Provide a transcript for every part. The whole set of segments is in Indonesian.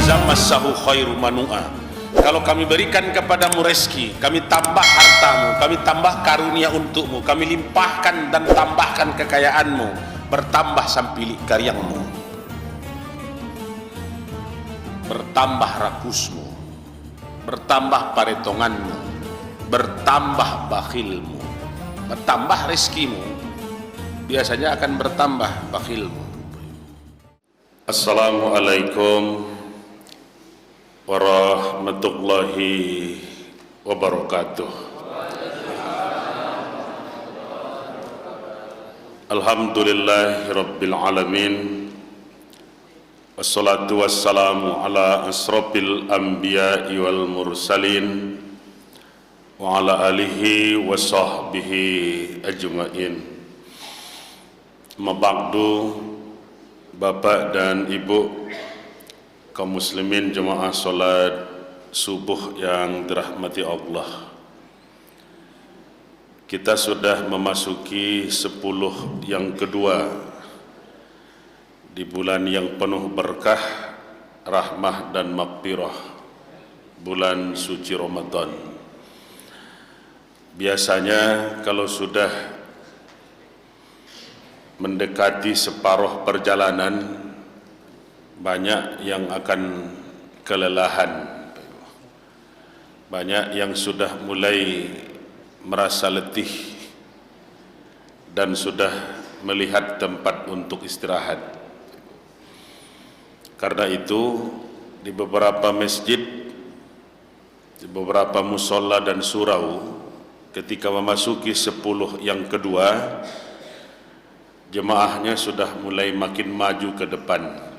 iza massahu khairu manu'a. Kalau kami berikan kepadamu rezeki, kami tambah hartamu, kami tambah karunia untukmu, kami limpahkan dan tambahkan kekayaanmu, bertambah sampilik karyangmu, bertambah rakusmu, bertambah paretonganmu, bertambah bakhilmu, bertambah rezekimu, biasanya akan bertambah bakhilmu. Assalamualaikum warahmatullahi wabarakatuh. Alhamdulillahirabbil alamin. Wassalatu wassalamu ala asrofil anbiya'i wal mursalin wa ala alihi wa sahbihi ajma'in. Mabagdu, Bapak dan Ibu kaum muslimin jemaah salat subuh yang dirahmati Allah. Kita sudah memasuki 10 yang kedua di bulan yang penuh berkah, rahmah dan maghfirah, bulan suci Ramadan. Biasanya kalau sudah mendekati separuh perjalanan, banyak yang akan kelelahan, banyak yang sudah mulai merasa letih dan sudah melihat tempat untuk istirahat. Karena itu di beberapa masjid, di beberapa musola dan surau, ketika memasuki 10 yang kedua, jemaahnya sudah mulai makin maju ke depan.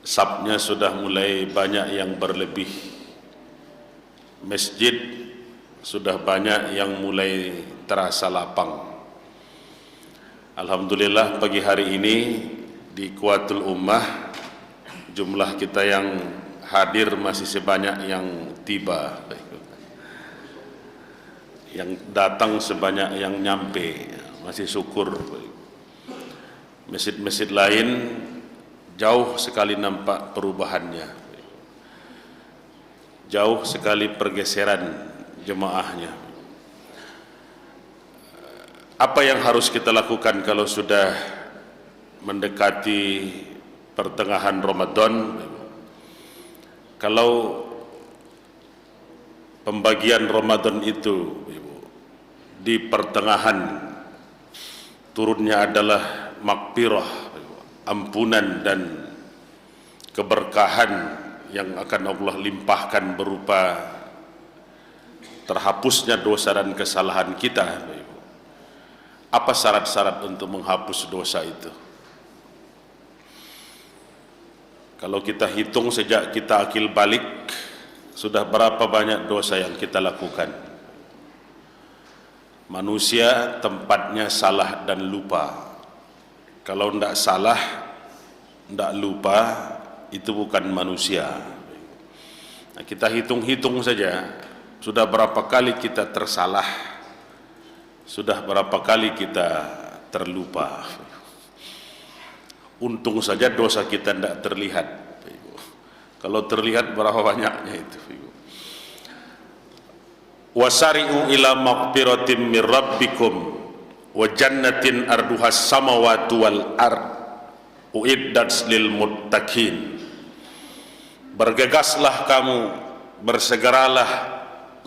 Sabnya sudah mulai banyak yang berlebih. Masjid sudah banyak yang mulai terasa lapang. Alhamdulillah pagi hari ini di Quwwatul Ummah jumlah kita yang hadir masih sebanyak yang tiba. Yang datang sebanyak yang nyampe, masih syukur. Masjid-masjid lain jauh sekali nampak perubahannya, jauh sekali pergeseran jemaahnya. Apa yang harus kita lakukan kalau sudah mendekati pertengahan Ramadan? Kalau pembagian Ramadan itu di pertengahan, turunnya adalah maghfirah, ampunan dan keberkahan yang akan Allah limpahkan berupa terhapusnya dosa dan kesalahan kita. Apa syarat-syarat untuk menghapus dosa itu? Kalau kita hitung sejak kita akil balik, sudah berapa banyak dosa yang kita lakukan? Manusia tempatnya salah dan lupa. Kalau tidak salah, tidak lupa, itu bukan manusia. Nah, kita hitung-hitung saja, sudah berapa kali kita tersalah, sudah berapa kali kita terlupa. Untung saja dosa kita tidak terlihat. Kalau terlihat berapa banyaknya itu. Wasari'u ila maghfiratin min rabbikum wa jannatin arduhas samawati wal ard uiddat lil muttaqin. Bergegaslah kamu, bersegeralah,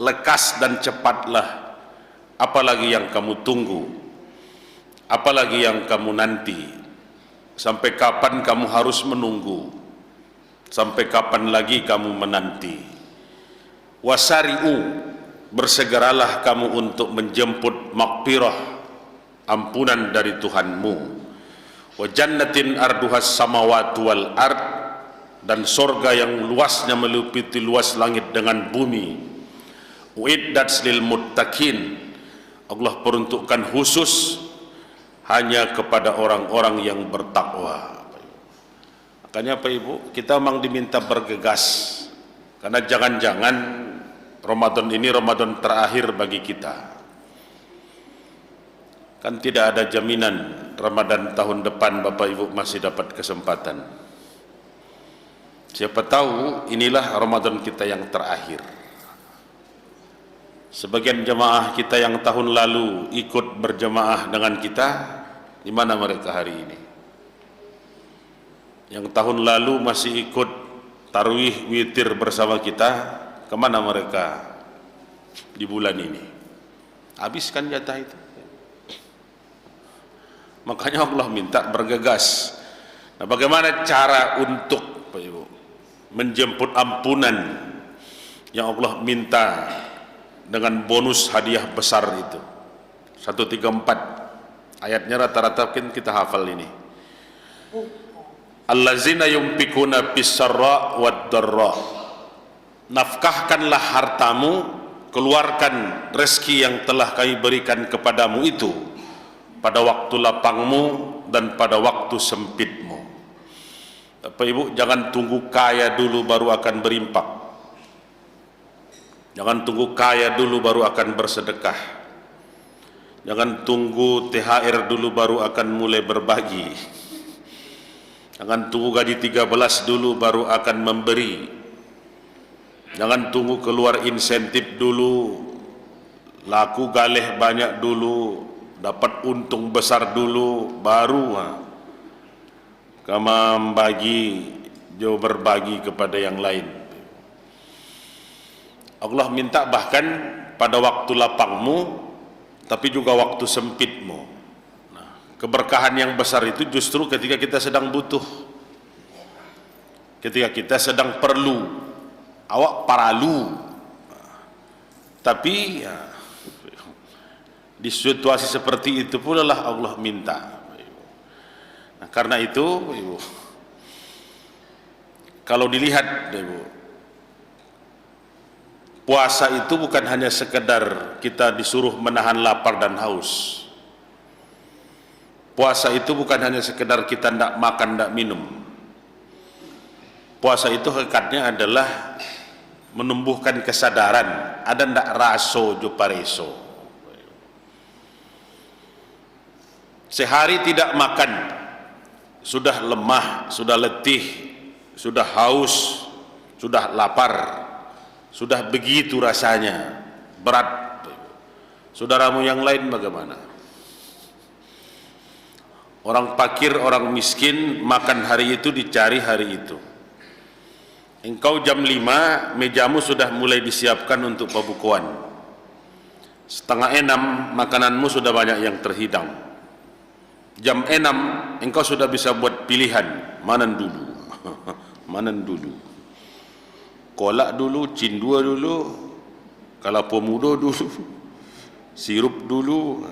lekas dan cepatlah. Apalagi yang kamu tunggu, apalagi yang kamu nanti? Sampai kapan kamu harus menunggu? Sampai kapan lagi kamu menanti? Wasari'u, bersegeralah kamu untuk menjemput maghfirah, ampunan dari Tuhanmu. Wa jannatin arduhas samawati wal ard, dan sorga yang luasnya meliputi luas langit dengan bumi. Uiddat lil muttaqin, Allah peruntukkan khusus hanya kepada orang-orang yang bertakwa. Makanya Pak Ibu, kita memang diminta bergegas, karena jangan-jangan Ramadan ini Ramadan terakhir bagi kita. Kan tidak ada jaminan Ramadan tahun depan Bapak Ibu masih dapat kesempatan. Siapa tahu inilah Ramadan kita yang terakhir. Sebagian jemaah kita yang tahun lalu ikut berjemaah dengan kita, di mana mereka hari ini? Yang tahun lalu masih ikut tarawih witir bersama kita, kemana mereka di bulan ini? Habiskan jatah itu. Makanya Allah minta bergegas. Nah, bagaimana cara untuk Pak Ibu menjemput ampunan yang Allah minta dengan bonus hadiah besar itu? 134 ayatnya rata-rata kita hafal ini. Allazina yunfikuna fis-sarra wad-dharra. Nafkahkanlah hartamu, keluarkan rezeki yang telah kami berikan kepadamu itu pada waktu lapangmu dan pada waktu sempitmu. Bapak Ibu, jangan tunggu kaya dulu baru akan berimpak. Jangan tunggu kaya dulu baru akan bersedekah. Jangan tunggu THR dulu baru akan mulai berbagi. Jangan tunggu gaji 13 dulu baru akan memberi. Jangan tunggu keluar insentif dulu, laku galeh banyak dulu, dapat untung besar dulu, baru kamu bagi, jauh berbagi kepada yang lain. Allah minta bahkan pada waktu lapangmu, tapi juga waktu sempitmu. Nah, keberkahan yang besar itu justru ketika kita sedang butuh, ketika kita sedang perlu, awak paralu. Tapi ya, di situasi seperti itu pula lah Allah minta. Nah, karena itu, Ibu, kalau dilihat, Ibu, puasa itu bukan hanya sekedar kita disuruh menahan lapar dan haus. Puasa itu bukan hanya sekedar kita tidak makan, tidak minum. Puasa itu hakikatnya adalah menumbuhkan kesadaran, ada ndak raso jo pareso. Sehari tidak makan, sudah lemah, sudah letih, sudah haus, sudah lapar, sudah begitu rasanya, berat. Saudaramu yang lain bagaimana? Orang fakir, orang miskin makan hari itu, dicari hari itu. Engkau jam 5 mejamu sudah mulai disiapkan untuk pembukuan. Setengah 6 makananmu sudah banyak yang terhidang. Jam 6 engkau sudah bisa buat pilihan, mana dulu? Mana dulu? Kolak dulu, cindua dulu, kelapa muda dulu, sirup dulu.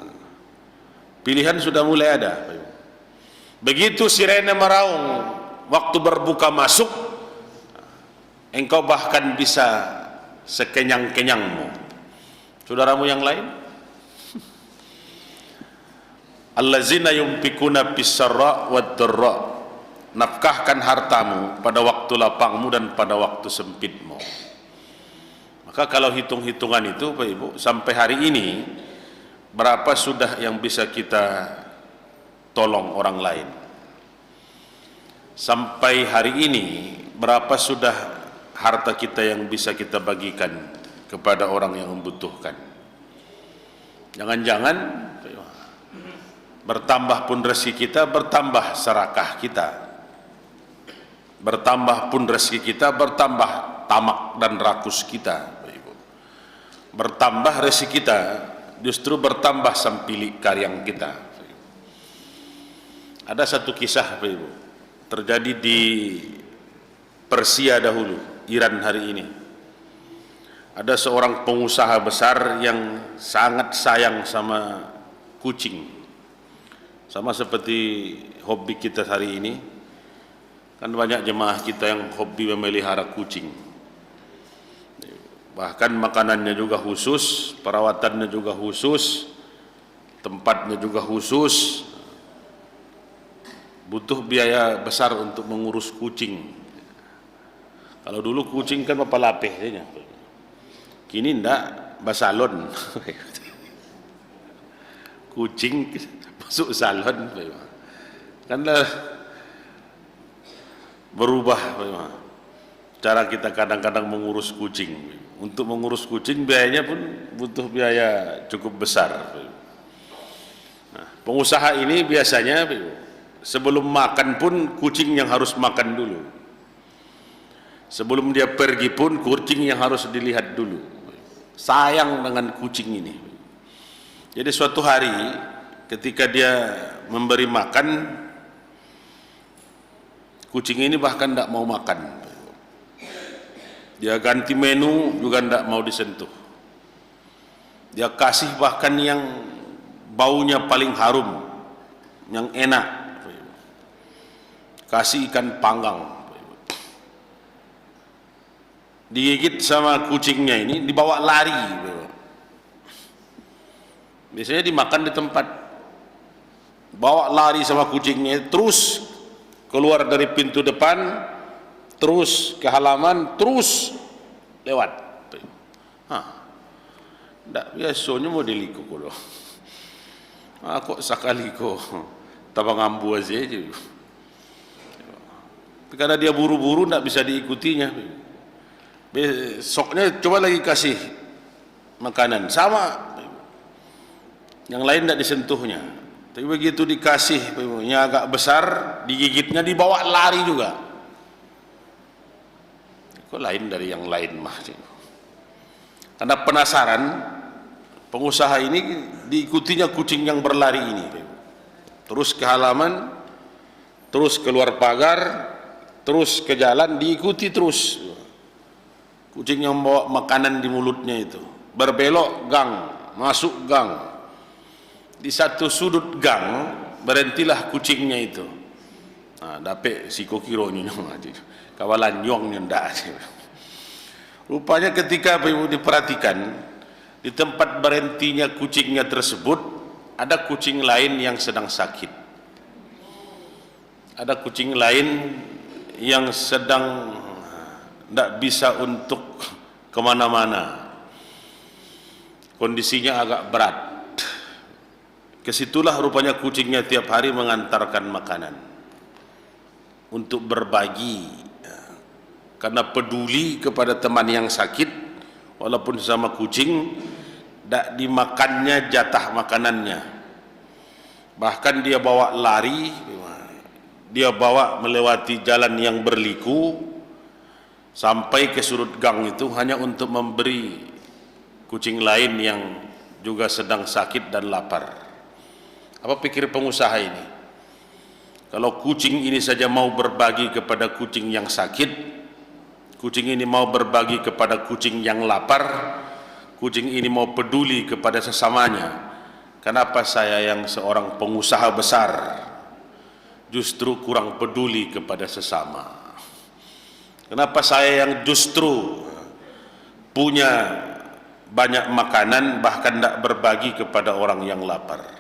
Pilihan sudah mulai ada. Begitu sirene meraung, waktu berbuka masuk, engkau bahkan bisa sekenyang-kenyangmu. Saudaramu yang lain? Allazina yunfikuna fis-sarra wad-dharra. Nafkahkan hartamu pada waktu lapangmu dan pada waktu sempitmu. Maka kalau hitung-hitungan itu Pak Ibu, sampai hari ini berapa sudah yang bisa kita tolong orang lain? Sampai hari ini berapa sudah harta kita yang bisa kita bagikan kepada orang yang membutuhkan? Jangan-jangan bertambah pun rezeki kita, bertambah serakah kita. Bertambah pun rezeki kita, bertambah tamak dan rakus kita. Bertambah rezeki kita, justru bertambah sampilik karyang kita. Ada satu kisah Pak Ibu, terjadi di Persia dahulu, Iran hari ini. Ada seorang pengusaha besar yang sangat sayang sama kucing. Sama seperti hobi kita hari ini, kan banyak jemaah kita yang hobi memelihara kucing. Bahkan makanannya juga khusus, perawatannya juga khusus, tempatnya juga khusus. Butuh biaya besar untuk mengurus kucing. Kalau dulu kucing kan papalapeh saja, kini ndak, basalon. Kucing masuk salon, kan berubah. cara kita kadang-kadang mengurus kucing. Untuk mengurus kucing biayanya pun butuh biaya cukup besar. Nah, pengusaha ini biasanya sebelum makan pun kucing yang harus makan dulu. Sebelum dia pergi pun kucing yang harus dilihat dulu. Sayang dengan kucing ini. Jadi suatu hari ketika dia memberi makan, kucing ini bahkan tidak mau makan. Dia ganti menu juga tidak mau disentuh. Dia kasih bahkan yang baunya paling harum, yang enak. Kasih ikan panggang. Digigit sama kucingnya ini, dibawa lari. Biasanya dimakan di tempat. Bawa lari sama kucingnya, terus keluar dari pintu depan, terus ke halaman, terus lewat. Ndak biasanya mau diliku ko. Kok sakali ko tabang ambu aja. Karena dia buru-buru ndak bisa diikutinya. Besoknya coba lagi kasih makanan sama, yang lain ndak disentuhnya. Tapi begitu dikasih yang agak besar, digigitnya, dibawa lari juga. Kok lain dari yang lain mah? Karena penasaran, pengusaha ini diikutinya kucing yang berlari ini. Terus ke halaman, terus keluar pagar, terus ke jalan, diikuti terus. Kucing yang bawa makanan di mulutnya itu. Berbelok gang, masuk gang. Di satu sudut gang berhentilah kucingnya itu. Dapat si kokironyo kawalan nyong ndak. Rupanya ketika diperhatikan di tempat berhentinya kucingnya tersebut ada kucing lain yang sedang sakit. Ada kucing lain yang sedang ndak bisa untuk kemana-mana. Kondisinya agak berat. Kesitulah rupanya kucingnya tiap hari mengantarkan makanan untuk berbagi, karena peduli kepada teman yang sakit. Walaupun sama kucing, tak dimakannya jatah makanannya, bahkan dia bawa lari, dia bawa melewati jalan yang berliku sampai ke sudut gang itu hanya untuk memberi kucing lain yang juga sedang sakit dan lapar. Apa pikir pengusaha ini? Kalau kucing ini saja mau berbagi kepada kucing yang sakit, kucing ini mau berbagi kepada kucing yang lapar, kucing ini mau peduli kepada sesamanya, kenapa saya yang seorang pengusaha besar justru kurang peduli kepada sesama? Kenapa saya yang justru punya banyak makanan bahkan tidak berbagi kepada orang yang lapar?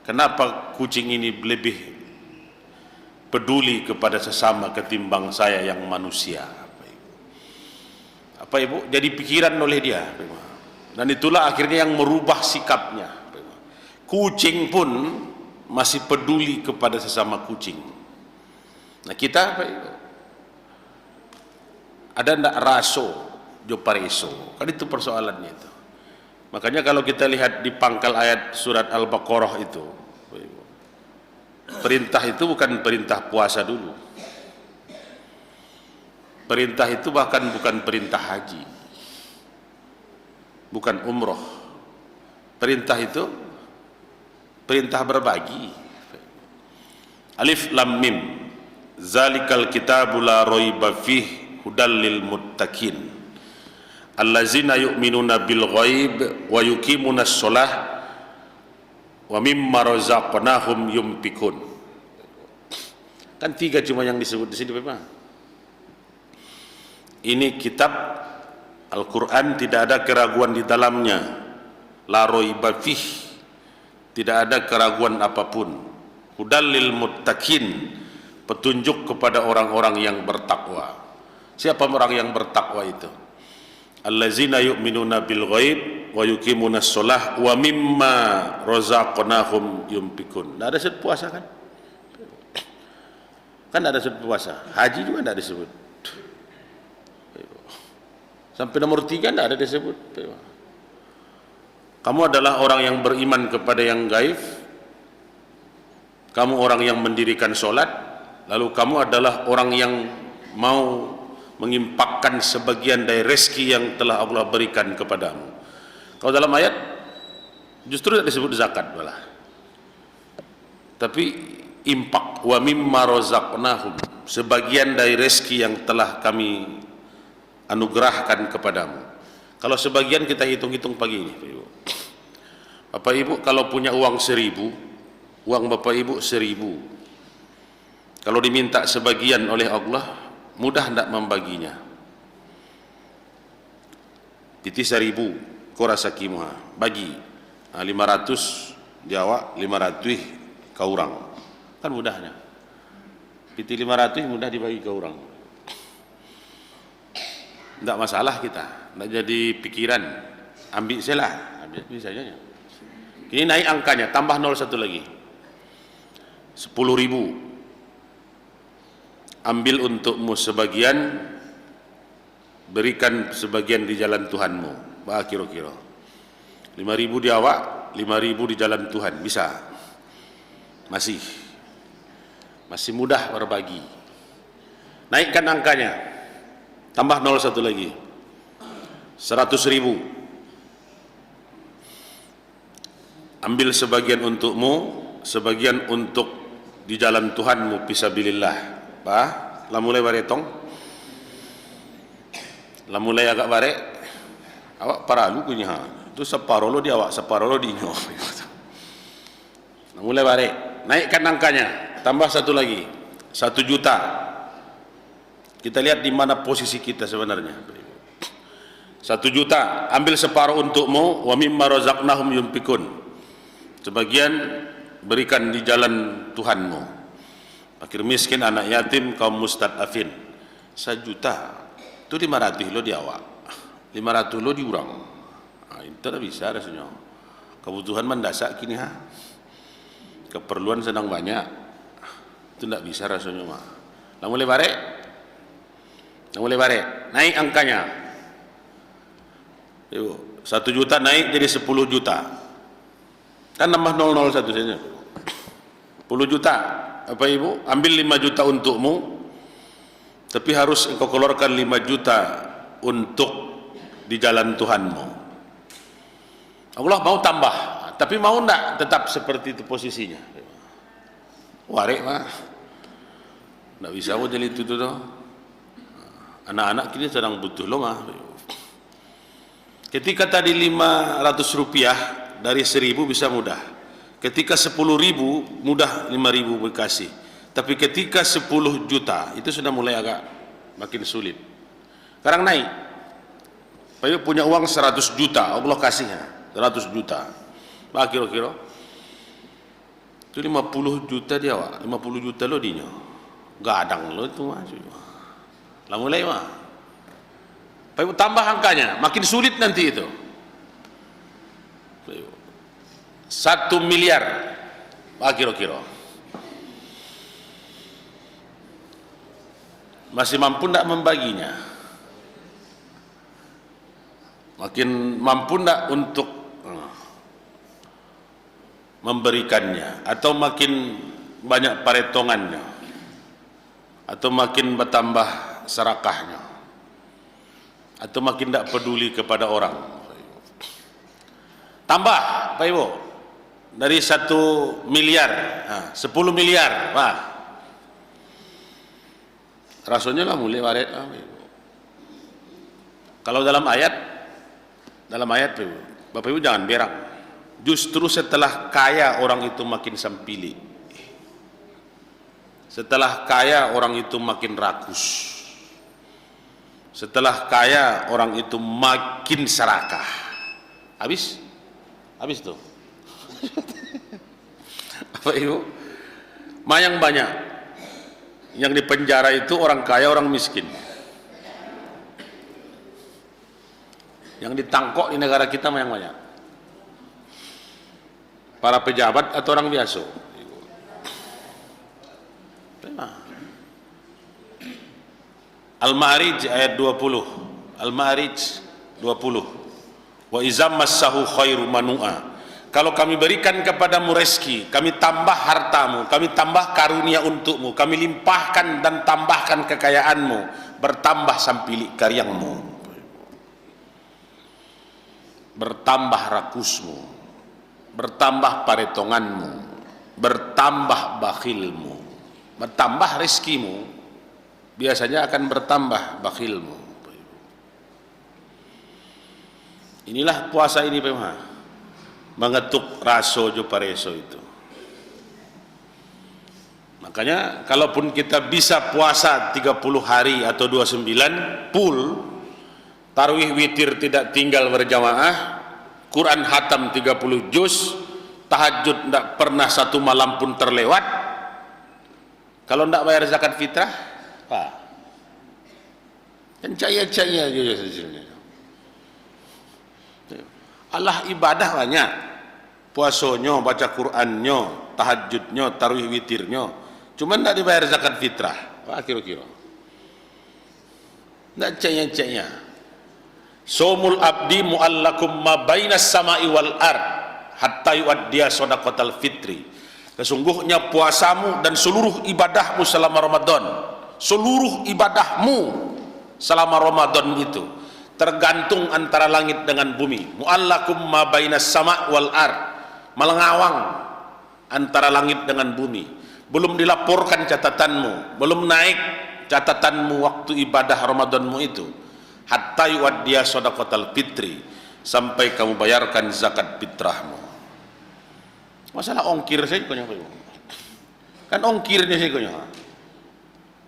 Kenapa kucing ini lebih peduli kepada sesama ketimbang saya yang manusia? Apa ibu? Jadi pikiran oleh dia, dan itulah akhirnya yang merubah sikapnya. Kucing pun masih peduli kepada sesama kucing. Nah kita apa ibu? Ada ndak raso jo pareso? Kan itu persoalannya itu. Makanya kalau kita lihat di pangkal ayat surat Al-Baqarah itu, perintah itu bukan perintah puasa dulu. Perintah itu bahkan bukan perintah haji, bukan umroh. Perintah itu perintah berbagi. Alif lam mim, zalikal kitabu la raiba fih hudal lil muttaqin allazina yu'minuna bil ghaib wa yuqimunas shalah wa mimma razaqnahum yunfikun. Kan tiga cuma yang disebut di sini, Bapak. Ini kitab Al-Quran, tidak ada keraguan di dalamnya. La raiba fih, tidak ada keraguan apapun. Hudal lil muttaqin, petunjuk kepada orang-orang yang bertakwa. Siapa orang yang bertakwa itu? Allazina yu'minuna bil ghaib wa yuqimunas shalah wa mimma razaqnahum yunfikun. Enggak ada sebut puasa kan? Kan ada sebut puasa. Haji juga enggak disebut. Sampai nomor 3 tidak ada disebut. Kamu adalah orang yang beriman kepada yang gaib, kamu orang yang mendirikan sholat, lalu kamu adalah orang yang mau mengimpakkan sebagian dari rezeki yang telah Allah berikan kepadamu. Kalau dalam ayat justru tidak disebut zakat malah, tapi impak, wa mimma razaqnahum, sebagian dari rezeki yang telah kami anugerahkan kepadamu. Kalau sebagian kita hitung-hitung pagi ini, Bapak Ibu, kalau punya uang 1.000, uang Bapak Ibu 1.000, kalau diminta sebagian oleh Allah, mudah tidak membaginya? Titi 1.000 kau rasa kimuha bagi 500 Jawa, 500 kau orang, kan mudahnya. Titi 500 mudah dibagi ke orang, tidak masalah kita, tidak jadi pikiran, ambil salah, ambil bisa saja. Ini naik angkanya, tambah 01 lagi, 10.000, ambil untukmu sebagian, berikan sebagian di jalan Tuhanmu. Bah kira-kira 5.000 di awak, 5.000 di jalan Tuhan, bisa? Masih mudah berbagi. Naikkan angkanya, tambah 01 lagi, 100.000, ambil sebagian untukmu, sebagian untuk di jalan Tuhanmu fisabilillah. Bah, lah mulai baretong, lah mulai agak bare, awak paralu punya, itu separuh lo di awak, separuh lo di inyo. Lah mulai bare, naikkan angkanya, tambah 1 lagi, 1 juta. Kita lihat di mana posisi kita sebenarnya. 1 juta, ambil separuh untukmu, wa mimma razaqnahum yunfikun, sebagian berikan di jalan Tuhanmu. Fakir miskin, anak yatim, kaum mustadafin. 1 juta itu 500 lo di awak, 500 lo di urang. Itu tak bisa rasanya. Kebutuhan mendasak kini keperluan sedang banyak, itu tidak bisa rasanya mah. Lah mulai bare, naik angkanya. 1 juta naik jadi 10 juta, kan nambah 001 saja. 10 juta, Bapak Ibu, ambil 5 juta untukmu, tapi harus engkau keluarkan 5 juta untuk di jalan Tuhanmu. Allah mau tambah, tapi mau enggak tetap seperti itu posisinya? Warek mah enggak bisa mau jadi itu tuh. Anak-anak kini sedang butuh lo mah. Ketika tadi 500 rupiah dari 1.000 bisa mudah, ketika 10.000 mudah, 5.000 berkasih. Tapi ketika 10 juta itu sudah mulai agak makin sulit. Sekarang naik, Pak punya uang 100 juta, Allah kasihnya 100 juta. Bah kira-kira itu 50 juta dia, 50 juta lo dinya, gadang lo itu mah. Lah mulai mah, Pak tambah angkanya, makin sulit nanti itu. 1 miliar, kira-kira masih mampu tidak membaginya? Makin mampu tidak untuk memberikannya, atau makin banyak paretongannya, atau makin bertambah serakahnya, atau makin tidak peduli kepada orang? Tambah, Pak Ibu, dari 1 miliar, 10 miliar, wah, rasanya lah mulai waret. Kalau dalam ayat, Bapak Ibu jangan berang. Justru setelah kaya orang itu makin sampili, setelah kaya orang itu makin rakus, setelah kaya orang itu makin serakah. Habis tuh. Bapak Ibu, yang banyak yang di penjara itu orang kaya, orang miskin. Yang ditangkok di negara kita yang banyak para pejabat atau orang biasa. Al-Ma'arij ayat 20, Al-Ma'arij 20. Wa izam massahu khairu manu'a. Kalau kami berikan kepadamu rezeki, kami tambah hartamu, kami tambah karunia untukmu, kami limpahkan dan tambahkan kekayaanmu, bertambah sampilik karyangmu, bertambah rakusmu, bertambah paretonganmu, bertambah bakhilmu, bertambah rezekimu, biasanya akan bertambah bakhilmu. Inilah puasa ini, Pak, mengetuk raso jo pareso itu. Makanya kalaupun kita bisa puasa 30 hari atau 29 full, tarawih witir tidak tinggal berjamaah, Quran hatam 30 juz, tahajud tidak pernah satu malam pun terlewat, kalau tidak bayar zakat fitrah, Pak, kan caya-caya aja hasilnya. Allah ibadah banyak, puasonyo, baca Qur'annya, tahajudnya, tarawih witirnya, cuman tidak dibayar zakat fitrah. Wah, kira-kira tidak caya-caya. Somul abdi mu'allakum ma bainas sama'i wal ard hatta yuaddiya shadaqatal fitri. Sesungguhnya puasamu dan seluruh ibadahmu selama Ramadan, seluruh ibadahmu selama Ramadan itu tergantung antara langit dengan bumi. Mu'allakum ma bainas sama' wal ard, melengawang antara langit dengan bumi. Belum dilaporkan catatanmu, belum naik catatanmu waktu ibadah Ramadanmu itu. Hatta yuaddiya shadaqatal fitri, sampai kamu bayarkan zakat fitrahmu. Masalah ongkir saja kan ongkirnya saja,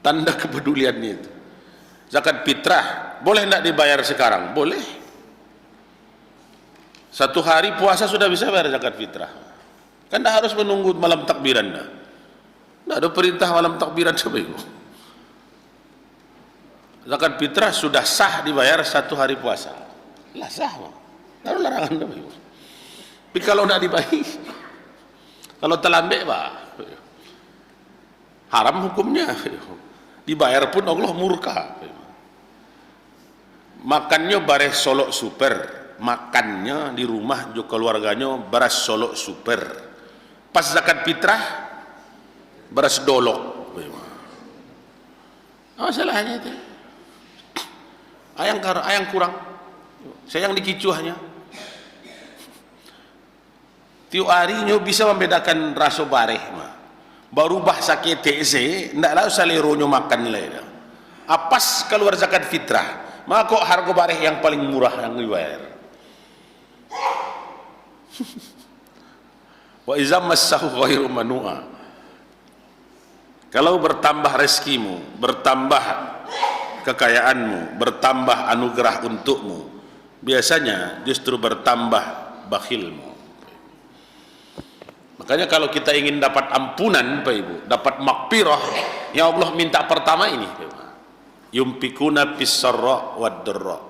tanda kepeduliannya itu. Zakat fitrah boleh tidak dibayar sekarang? Boleh. Satu hari puasa sudah bisa bayar zakat fitrah, kan tidak harus menunggu malam takbiran. Tidak ada perintah malam takbiran coba ibu. Zakat fitrah sudah sah dibayar satu hari puasa, lah sah, lalu larangan coba ibu. Tapi kalau tidak dibayar, kalau terlambat pak, haram hukumnya. Dibayar pun Allah murka. Makannya bareh solok super, makannya di rumah juga keluarganya beras solok super. Pas zakat fitrah beras dolok. Apa salahnya itu? Ayang kurang, sayang dikicuahnya. Tiap harinya bisa membedakan rasa bareh mah. Baru bahasa KTC, ndaklah saleronyo makan nilai. Apas keluar zakat fitrah, maka kok harga bareh yang paling murah yang dibayar. Wa izam massahu khairu manu'a. Kalau bertambah rezekimu, bertambah kekayaanmu, bertambah anugerah untukmu, biasanya justru bertambah bakhilmu. Makanya kalau kita ingin dapat ampunan Pak Ibu, dapat makfirah, ya Allah minta pertama ini, yumpikuna fis-sarra wad-dharra.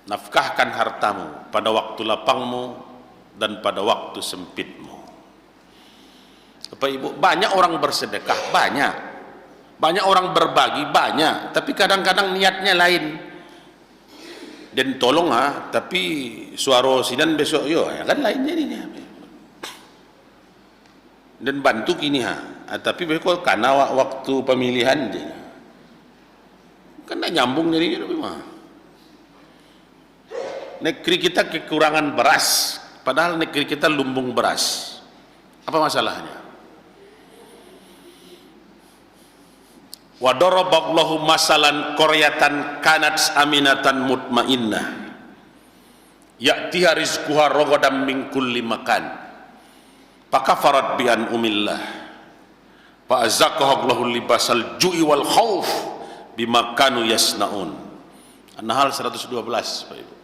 Nafkahkan hartamu pada waktu lapangmu dan pada waktu sempitmu. Bapak Ibu, banyak orang bersedekah, banyak orang berbagi, banyak, tapi kadang-kadang niatnya lain. Dan tolong tapi suara sidan besok yo, ya kan lain jadinya. Dan bantu kini tapi besok karena waktu pemilihan dia kan tidak nyambung jadinya. Negeri kita kekurangan beras, padahal negeri kita lumbung beras. Apa masalahnya? Wa daraballahu masalan qaryatan kanat aminatan mutmainnah ya'tiha rizquha ragadan min kulli makan fakafarat bi an umillah fa azaqaha Allahu libasal ju'i wal khauf bima kanu yasnaun. An-Nahl 112 Pak Ibu.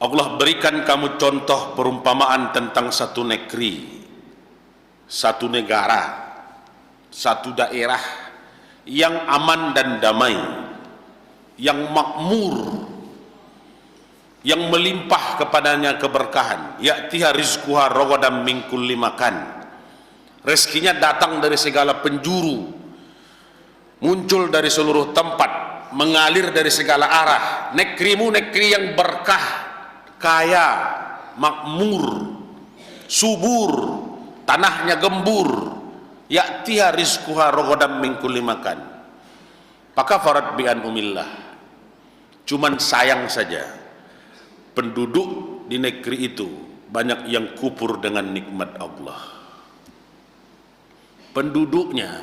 Allah berikan kamu contoh perumpamaan tentang satu negeri, satu negara, satu daerah yang aman dan damai, yang makmur, yang melimpah kepadanya keberkahan. Ya'tiha rizquha ragadan min kulli makan. Rezekinya datang dari segala penjuru, muncul dari seluruh tempat. mengalir dari segala arah. Negerimu negeri yang berkah, kaya, makmur, subur, tanahnya gembur. Ya'tiha rizquha ragadan min kulli makan. Fakafarat bi an umillah. Cuman sayang saja penduduk di negeri itu banyak yang kufur dengan nikmat Allah. Penduduknya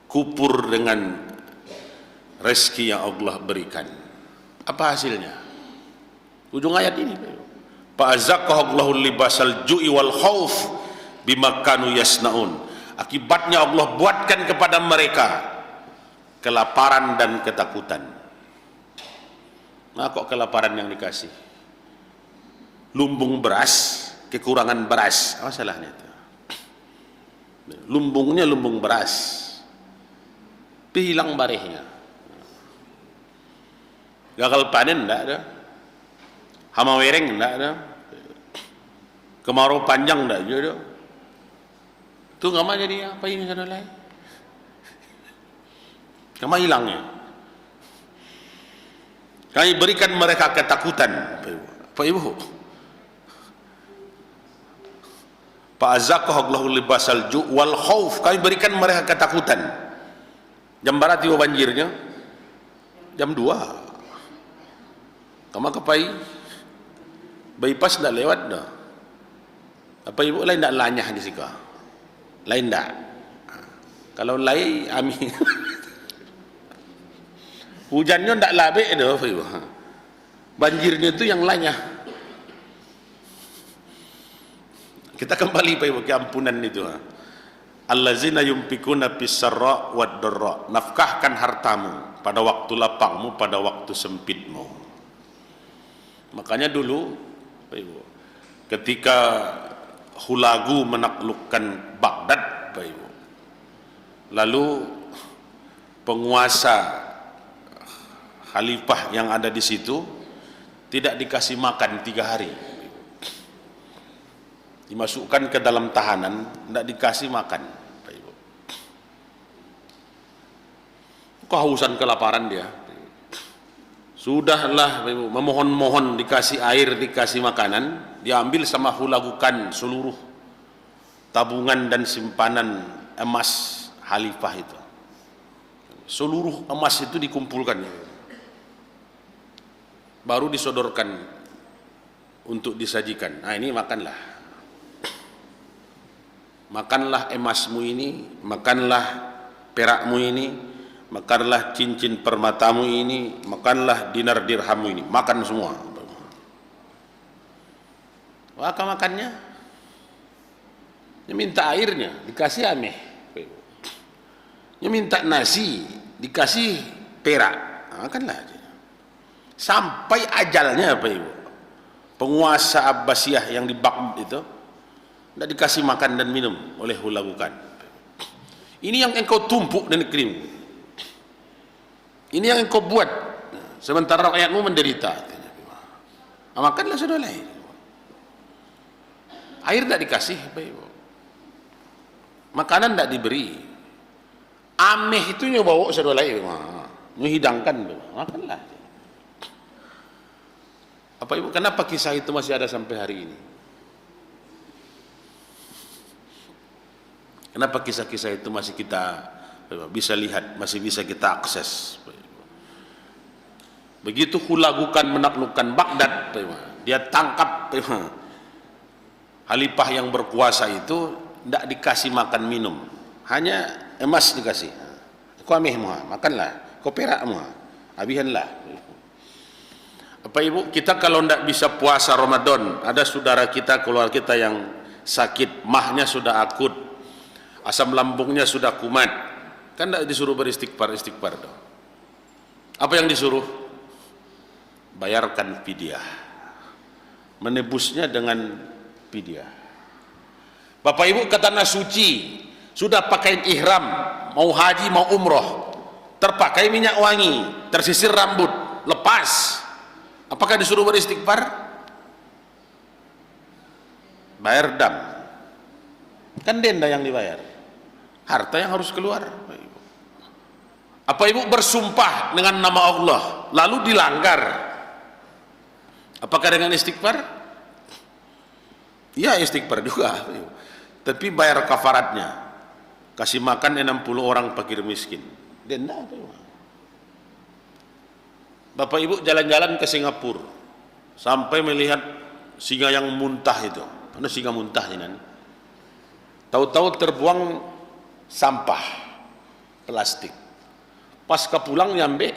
kufur dengan rezeki yang Allah berikan. Apa hasilnya? Ujung ayat ini, fa'azzaqahullahu libasal ju'i wal khauf bima kanu yasnaun. Akibatnya Allah buatkan kepada mereka kelaparan dan ketakutan. Nah, kok kelaparan yang dikasih? Lumbung beras, kekurangan beras, apa salahnya itu? Lumbungnya lumbung beras, hilang barihnya. Gagal panen enggak ada, hama wereng enggak ada, kemarau panjang enggak ada. Itu ngama jadi apa ini saudara? Ngama hilangnya. Kami berikan mereka ketakutan, Pak Ibu. Fa'azzaqahullahu libasal ju' wal khauf. Kami berikan mereka ketakutan. Jam barat tiba banjirnya, jam 2 kama kapai bypass tidak lewat dah. Apa Ibu lain tidak lanyah di sika? Lain tak? Kalau lain amin. Hujannya tidak labek dah, Ibu. Banjirnya itu yang lanyah. Kita kembali Pak Ibu ke ampunan itu. Allazina yumpikuna fis-sarra wad-dharra. Nafkahkan hartamu pada waktu lapangmu, pada waktu sempitmu. Makanya dulu Pak Ibu, ketika Hulagu menaklukkan Baghdad, Pak Ibu, lalu penguasa khalifah yang ada di situ tidak dikasih makan 3 hari, dimasukkan ke dalam tahanan, tidak dikasih makan, Pak Ibu. Kehausan, kelaparan dia. Sudahlah Pak Ibu, memohon-mohon dikasih air, dikasih makanan, diambil sama Hulagukan seluruh tabungan dan simpanan emas khalifah itu. Seluruh emas itu dikumpulkan, baru disodorkan untuk disajikan. Nah, ini makanlah. Makanlah emasmu ini, makanlah perakmu ini, makanlah cincin permatamu ini, makanlah dinar dirhammu ini, makan semua. Maka makannya, dia minta airnya, dikasih ameh. Dia minta nasi, dikasih perak, makanlah. Sampai ajalnya Pak Ibu, penguasa Abbasiyah yang di Baghdad itu tidak dikasih makan dan minum oleh Hulagukan. Ini yang engkau tumpuk di negerimu, ini yang engkau buat, sementara rakyatmu menderita. Makanlah saudara lain. Air tidak dikasih, Pak Ibu. Makanan tidak diberi. Ameh itu nyobawa saudara lain, menghidangkan, makanlah. Apa Ibu, kenapa kisah itu masih ada sampai hari ini? Kenapa kisah-kisah itu masih kita bisa lihat, masih bisa kita akses? Begitu Hulagukan menaklukkan Baghdad, dia tangkap khalifah yang berkuasa itu, tidak dikasih makan minum, hanya emas dikasih. Kau ameh makanlah, kau perak habihanlah. Apa Ibu, kita kalau tidak bisa puasa Ramadan, ada saudara kita, keluarga kita yang sakit, mahnya sudah akut, asam lambungnya sudah kumat, kan tidak disuruh beristighfar dong. Apa yang disuruh? Bayarkan fidyah, menebusnya dengan fidyah. Bapak Ibu ke tanah suci, sudah pakai ihram, mau haji mau umroh, terpakai minyak wangi, tersisir rambut, lepas, apakah disuruh beristighfar? Bayar dam, kan denda yang dibayar, harta yang harus keluar. Apa ibu bersumpah dengan nama Allah lalu dilanggar, apakah dengan istighfar? Ya istighfar juga, tapi bayar kafaratnya, kasih makan 60 orang fakir miskin, denda. Bapak ibu jalan-jalan ke Singapura sampai melihat singa yang muntah itu, mana singa muntah ini, tahu-tahu terbuang sampah plastik, pas ke pulang nyampe,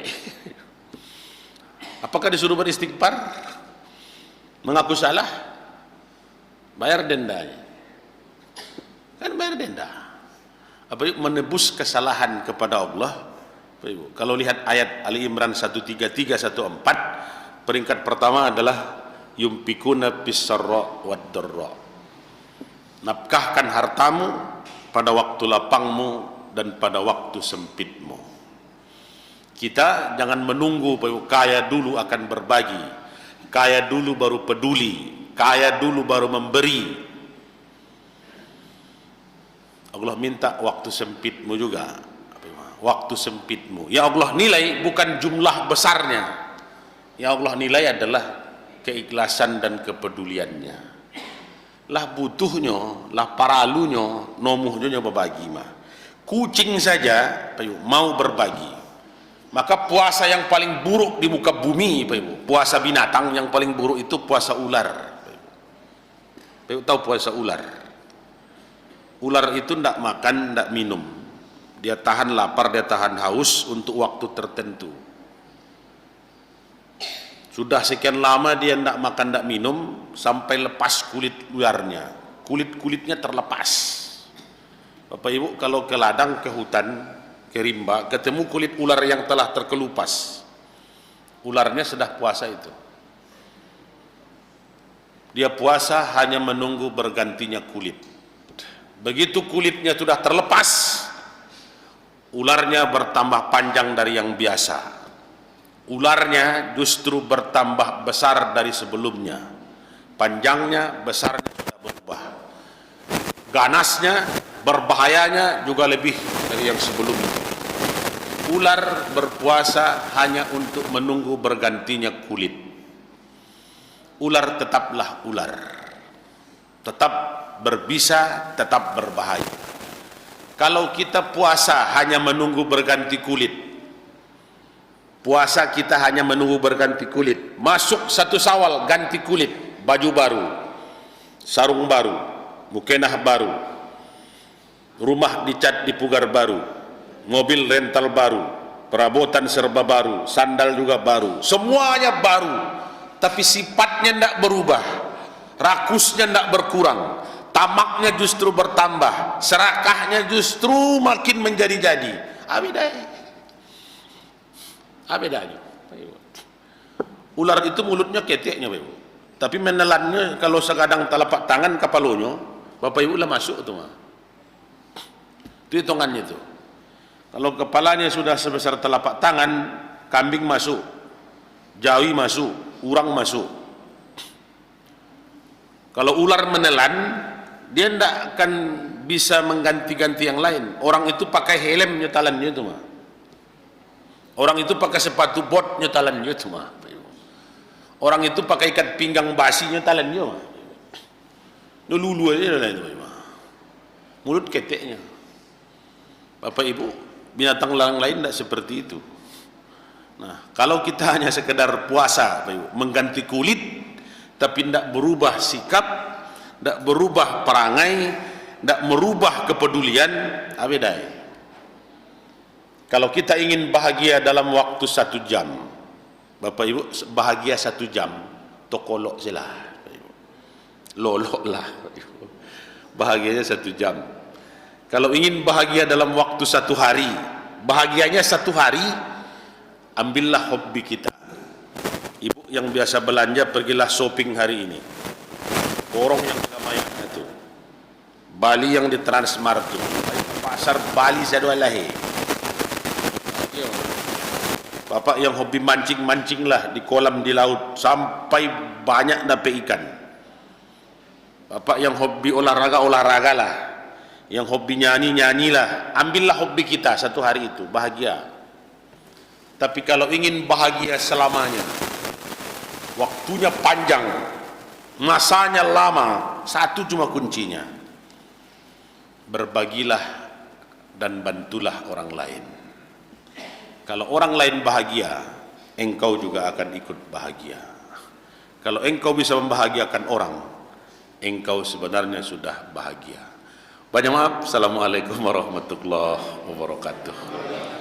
apakah disuruh beristighfar, mengaku salah, bayar dendanya, kan bayar denda. Apa ibu menebus kesalahan kepada Allah? Ibu, kalau lihat ayat Ali Imran 133-14, peringkat pertama adalah yumpikuna bis-sarra wad-dharra, nafkahkan hartamu pada waktu lapangmu dan pada waktu sempitmu. Kita jangan menunggu kaya dulu akan berbagi, kaya dulu baru peduli, kaya dulu baru memberi. Allah minta waktu sempitmu juga, waktu sempitmu. Ya Allah nilai bukan jumlah besarnya, ya Allah nilai adalah keikhlasan dan kepeduliannya. Lah butuhnya, lah paralunya, nomuhnya berbagi mah. Kucing saja mau berbagi. Maka puasa yang paling buruk di muka bumi, puasa binatang yang paling buruk itu puasa ular. Tahu puasa ular? Ular itu ndak makan, ndak minum. Dia tahan lapar, dia tahan haus untuk waktu tertentu. Sudah sekian lama dia ndak makan, ndak minum, sampai lepas kulit luarnya. Kulit-kulitnya terlepas. Bapak Ibu kalau ke ladang, ke hutan, ke rimba, ketemu kulit ular yang telah terkelupas, ularnya sudah puasa itu. Dia puasa hanya menunggu bergantinya kulit. Begitu kulitnya sudah terlepas, ularnya bertambah panjang dari yang biasa. Ularnya justru bertambah besar dari sebelumnya. Panjangnya, besarnya sudah berubah. Ganasnya, berbahayanya juga lebih dari yang sebelumnya. Ular berpuasa hanya untuk menunggu bergantinya kulit. Ular tetaplah ular, tetap berbisa, tetap berbahaya. Kalau kita puasa hanya menunggu berganti kulit, puasa kita hanya menunggu berganti kulit, masuk 1 Syawal ganti kulit, baju baru, sarung baru, mukenah baru, rumah dicat dipugar baru, mobil rental baru, perabotan serba baru, sandal juga baru, semuanya baru, tapi sifatnya tidak berubah, rakusnya tidak berkurang, tamaknya justru bertambah, serakahnya justru makin menjadi-jadi. Abedanya. Ular itu mulutnya keteknya, Bapak Ibu. Tapi menelannya kalau sekadang telapak tangan kapalonya, Bapak Ibu lah masuk itu mah. Itu hitungannya itu. Kalau kepalanya sudah sebesar telapak tangan, kambing masuk, jawi masuk, urang masuk. Kalau ular menelan, dia tidak akan bisa mengganti-ganti yang lain. Orang itu pakai helm nyetalannya itu mah. Orang itu pakai sepatu bot nyetalannya itu mah. Orang itu pakai ikat pinggang basi nyetalannya mah. Lulu aja itu mah. Mulut keteknya. Bapak Ibu, binatang lain tidak seperti itu. Nah, kalau kita hanya sekedar puasa, Bapak Ibu, mengganti kulit, tapi tidak berubah sikap, tidak berubah perangai, tidak merubah kepedulian, abedai. Kalau kita ingin bahagia dalam waktu 1 jam, Bapak Ibu, bahagia 1 jam, tokolok silah, lolok lah, bahagianya 1 jam. Kalau ingin bahagia dalam waktu 1 hari, bahagianya 1 hari, ambillah hobi kita. Ibu yang biasa belanja, pergilah shopping hari ini. Borong yang Gamayan itu, Bali yang di Transmart itu, pasar Bali Sadualahi. Bapak yang hobi mancing-mancing lah di kolam di laut sampai banyak dapat ikan. Bapak yang hobi olahraga lah, yang hobi nyanyi lah, ambillah hobi kita 1 hari itu, bahagia. Tapi kalau ingin bahagia selamanya, waktunya panjang, masanya lama, satu cuma kuncinya: berbagilah dan bantulah orang lain. Kalau orang lain bahagia, engkau juga akan ikut bahagia. Kalau engkau bisa membahagiakan orang, engkau sebenarnya sudah bahagia. Banyak maaf. Assalamualaikum warahmatullahi wabarakatuh.